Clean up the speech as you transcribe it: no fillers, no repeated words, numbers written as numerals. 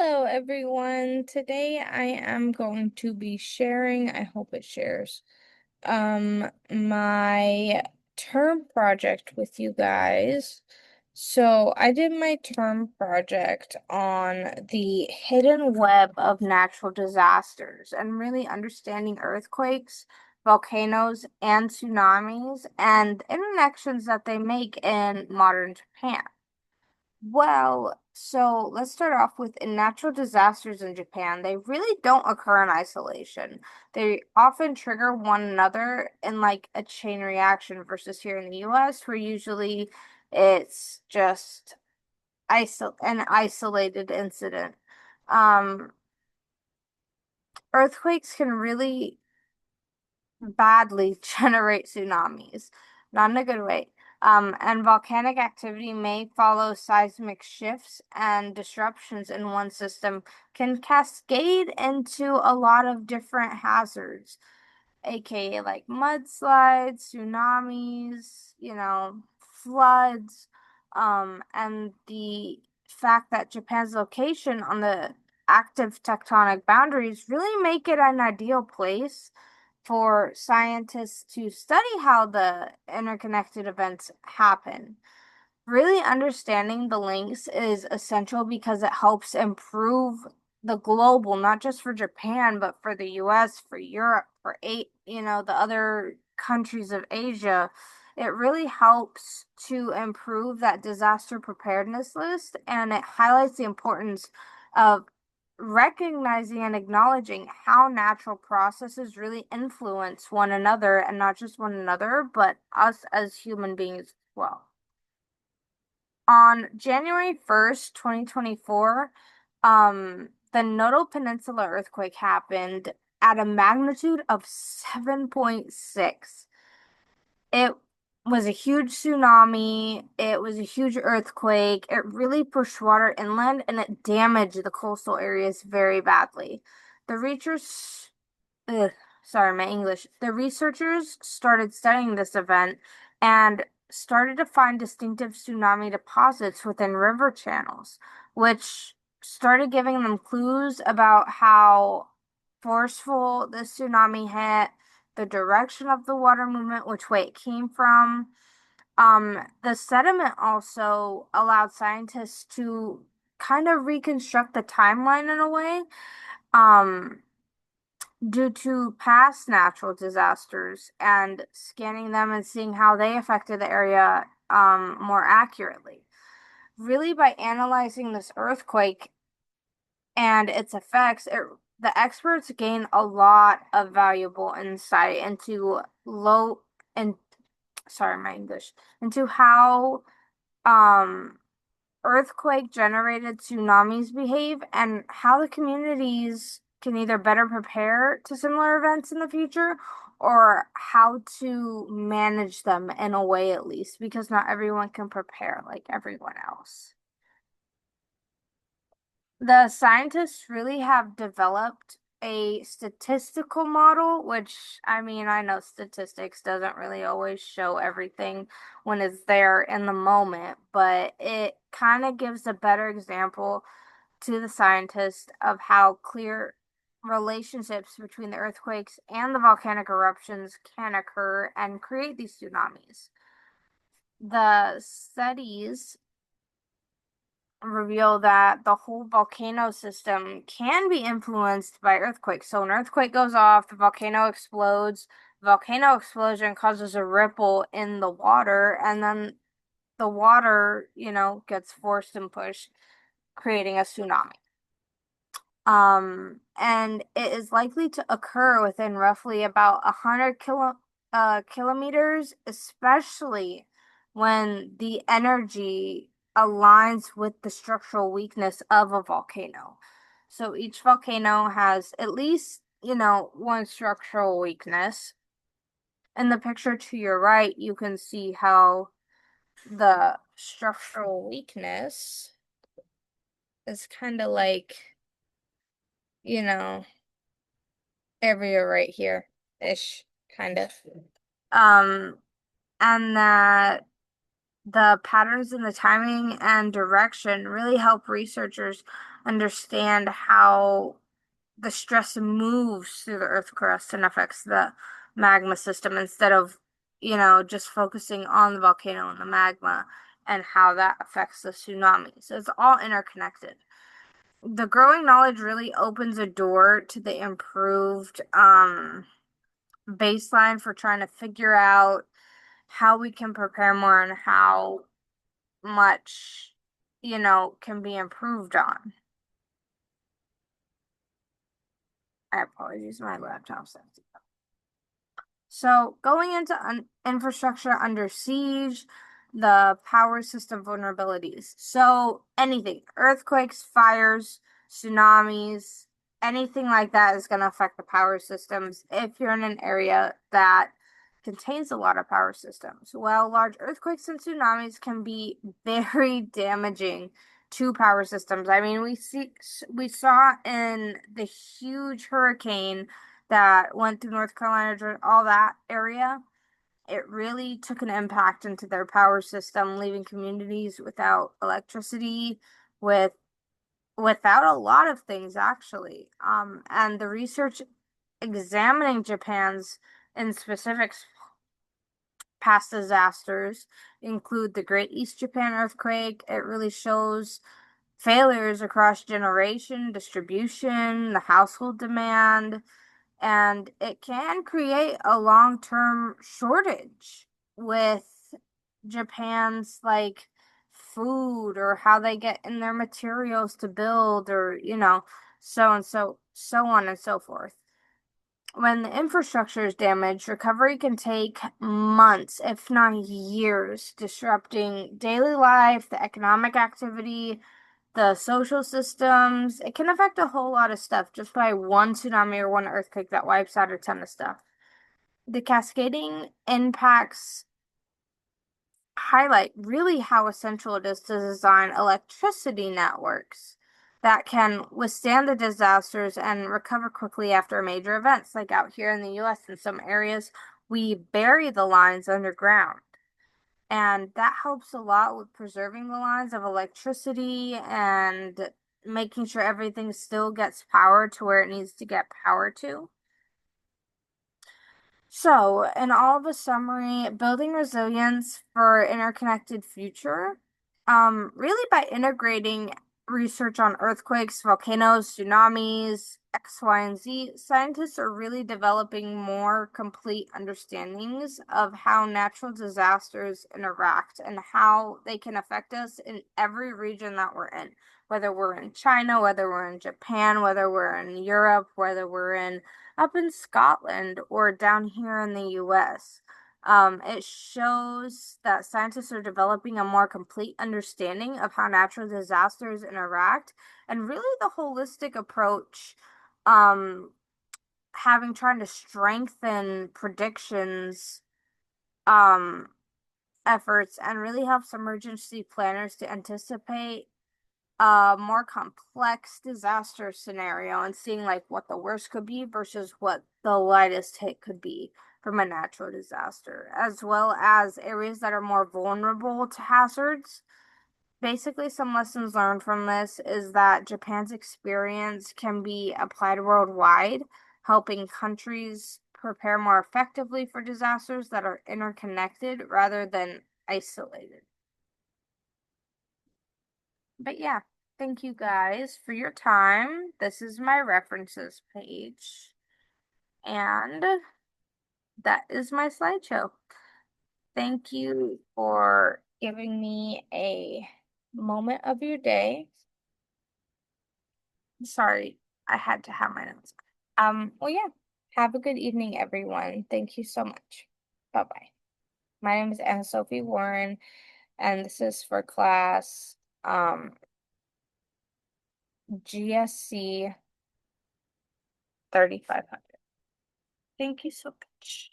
Hello, everyone. Today I am going to be sharing, I hope it shares, my term project with you guys. So I did my term project on the hidden web of natural disasters and really understanding earthquakes, volcanoes, and tsunamis and the interconnections that they make in modern Japan. Well, so let's start off with in natural disasters in Japan. They really don't occur in isolation. They often trigger one another in like a chain reaction versus here in the US, where usually it's just an isolated incident. Um, Earthquakes can really badly generate tsunamis, not in a good way. And volcanic activity may follow seismic shifts and disruptions in one system can cascade into a lot of different hazards, aka like mudslides, tsunamis, floods. And the fact that Japan's location on the active tectonic boundaries really make it an ideal place for scientists to study how the interconnected events happen. Really understanding the links is essential because it helps improve the global, not just for Japan, but for the US, for Europe, for the other countries of Asia. It really helps to improve that disaster preparedness list, and it highlights the importance of recognizing and acknowledging how natural processes really influence one another, and not just one another, but us as human beings as well. On January 1st, 2024, the Noto Peninsula earthquake happened at a magnitude of 7.6. It was a huge tsunami. It was a huge earthquake. It really pushed water inland and it damaged the coastal areas very badly. The researchers, ugh, sorry, my English. The researchers started studying this event and started to find distinctive tsunami deposits within river channels, which started giving them clues about how forceful the tsunami hit, the direction of the water movement, which way it came from. The sediment also allowed scientists to kind of reconstruct the timeline in a way. Um, Due to past natural disasters and scanning them and seeing how they affected the area more accurately. Really, by analyzing this earthquake and its effects, the experts gain a lot of valuable insight into low and sorry, my English, into how um earthquake generated tsunamis behave and how the communities can either better prepare to similar events in the future or how to manage them in a way at least because not everyone can prepare like everyone else. The scientists really have developed a statistical model, which I mean, I know statistics doesn't really always show everything when it's there in the moment, but it kind of gives a better example to the scientists of how clear relationships between the earthquakes and the volcanic eruptions can occur and create these tsunamis. The studies reveal that the whole volcano system can be influenced by earthquakes. So an earthquake goes off, the volcano explodes, volcano explosion causes a ripple in the water, and then the water, gets forced and pushed, creating a tsunami. And it is likely to occur within roughly about 100 kilometers, especially when the energy aligns with the structural weakness of a volcano. So each volcano has at least, one structural weakness. In the picture to your right, you can see how the structural weakness is kind of like, you know, area right here ish, kind of. Um, and that The patterns in the timing and direction really help researchers understand how the stress moves through the Earth crust and affects the magma system instead of, just focusing on the volcano and the magma and how that affects the tsunami. So it's all interconnected. The growing knowledge really opens a door to the improved baseline for trying to figure out how we can prepare more and how much, can be improved on. I apologize, my laptop's empty. So, going into infrastructure under siege, the power system vulnerabilities. So, anything, earthquakes, fires, tsunamis, anything like that is going to affect the power systems if you're in an area that contains a lot of power systems. Well, large earthquakes and tsunamis can be very damaging to power systems. I mean, we saw in the huge hurricane that went through North Carolina, all that area, it really took an impact into their power system, leaving communities without electricity, without a lot of things actually. And the research examining Japan's in specifics past disasters include the Great East Japan earthquake. It really shows failures across generation, distribution, the household demand, and it can create a long-term shortage with Japan's like food or how they get in their materials to build or so on and so forth. When the infrastructure is damaged, recovery can take months, if not years, disrupting daily life, the economic activity, the social systems. It can affect a whole lot of stuff just by one tsunami or one earthquake that wipes out a ton of stuff. The cascading impacts highlight really how essential it is to design electricity networks that can withstand the disasters and recover quickly after major events. Like out here in the US, in some areas, we bury the lines underground. And that helps a lot with preserving the lines of electricity and making sure everything still gets power to where it needs to get power to. So, in all of a summary, building resilience for interconnected future, really by integrating research on earthquakes, volcanoes, tsunamis, X, Y, and Z, scientists are really developing more complete understandings of how natural disasters interact and how they can affect us in every region that we're in, whether we're in China, whether we're in Japan, whether we're in Europe, whether we're in up in Scotland or down here in the US. It shows that scientists are developing a more complete understanding of how natural disasters interact and really the holistic approach, um, having trying to strengthen predictions, um, efforts and really helps emergency planners to anticipate a more complex disaster scenario and seeing like what the worst could be versus what the lightest hit could be from a natural disaster, as well as areas that are more vulnerable to hazards. Basically, some lessons learned from this is that Japan's experience can be applied worldwide, helping countries prepare more effectively for disasters that are interconnected rather than isolated. But yeah, thank you guys for your time. This is my references page, and that is my slideshow. Thank you for giving me a moment of your day. Sorry, I had to have my notes. Well, yeah, have a good evening, everyone. Thank you so much. Bye bye. My name is Anna Sophie Warren, and this is for class GSC 3500. Thank you so much.